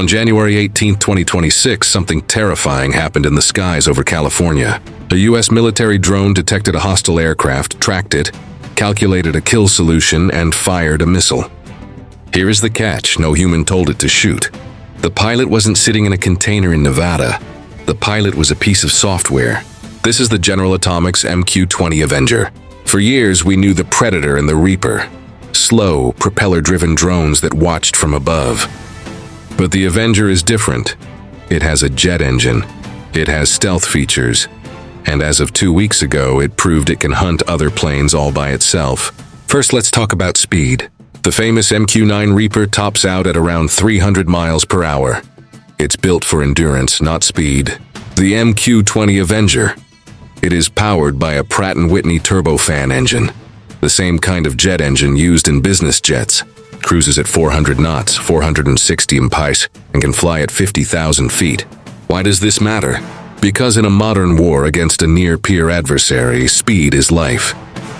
On January 18, 2026, something terrifying happened in the skies over California. A U.S. military drone detected a hostile aircraft, tracked it, calculated a kill solution, and fired a missile. Here is the catch: no human told it to shoot. The pilot wasn't sitting in a container in Nevada. The pilot was a piece of software. This is the General Atomics MQ-20 Avenger. For years, we knew the Predator and the Reaper. Slow, propeller-driven drones that watched from above. But the Avenger is different. It has a jet engine. It has stealth features. And as of 2 weeks ago, it proved it can hunt other planes all by itself. First, let's talk about speed. The famous MQ-9 Reaper tops out at around 300 miles per hour. It's built for endurance, not speed. The MQ-20 Avenger. It is powered by a Pratt & Whitney turbofan engine, the same kind of jet engine used in business jets. Cruises at 400 knots, 460 mph, and can fly at 50,000 feet. Why does this matter? Because in a modern war against a near-peer adversary, speed is life.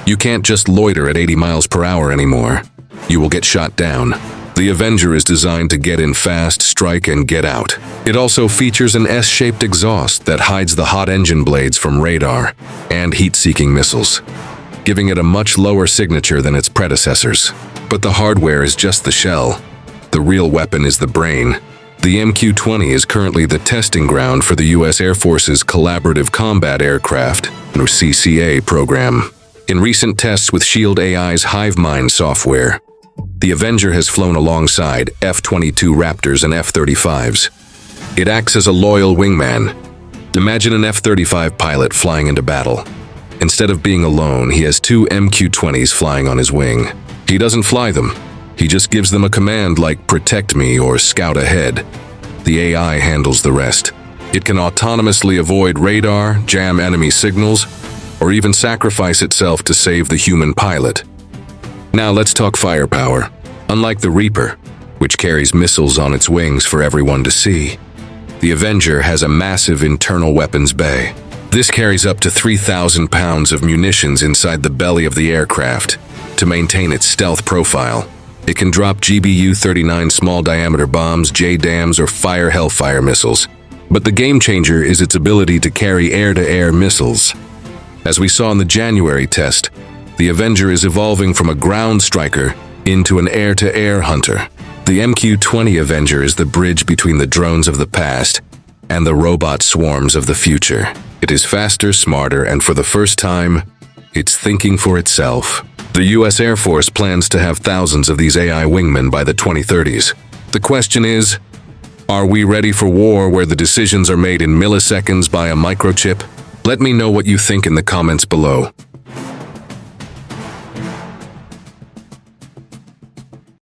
You can't just loiter at 80 miles per hour anymore. You will get shot down. The Avenger is designed to get in fast, strike, and get out. It also features an S-shaped exhaust that hides the hot engine blades from radar and heat-seeking missiles, giving it a much lower signature than its predecessors. But the hardware is just the shell. The real weapon is the brain. The MQ-20 is currently the testing ground for the U.S. Air Force's Collaborative Combat Aircraft, or CCA, program. In recent tests with Shield AI's HiveMind software, the Avenger has flown alongside F-22 Raptors and F-35s. It acts as a loyal wingman. Imagine an F-35 pilot flying into battle. Instead of being alone, he has 2 MQ-20s flying on his wing. He doesn't fly them. He just gives them a command like "protect me" or "scout ahead." The AI handles the rest. It can autonomously avoid radar, jam enemy signals, or even sacrifice itself to save the human pilot. Now let's talk firepower. Unlike the Reaper, which carries missiles on its wings for everyone to see, the Avenger has a massive internal weapons bay. This carries up to 3,000 pounds of munitions inside the belly of the aircraft to maintain its stealth profile. It can drop GBU-39 small-diameter bombs, JDAMs, or fire Hellfire missiles. But the game-changer is its ability to carry air-to-air missiles. As we saw in the January test, the Avenger is evolving from a ground striker into an air-to-air hunter. The MQ-20 Avenger is the bridge between the drones of the past and the robot swarms of the future. It is faster, smarter, and for the first time, it's thinking for itself. The U.S. Air Force plans to have thousands of these AI wingmen by the 2030s. The question is, are we ready for war where the decisions are made in milliseconds by a microchip? Let me know what you think in the comments below.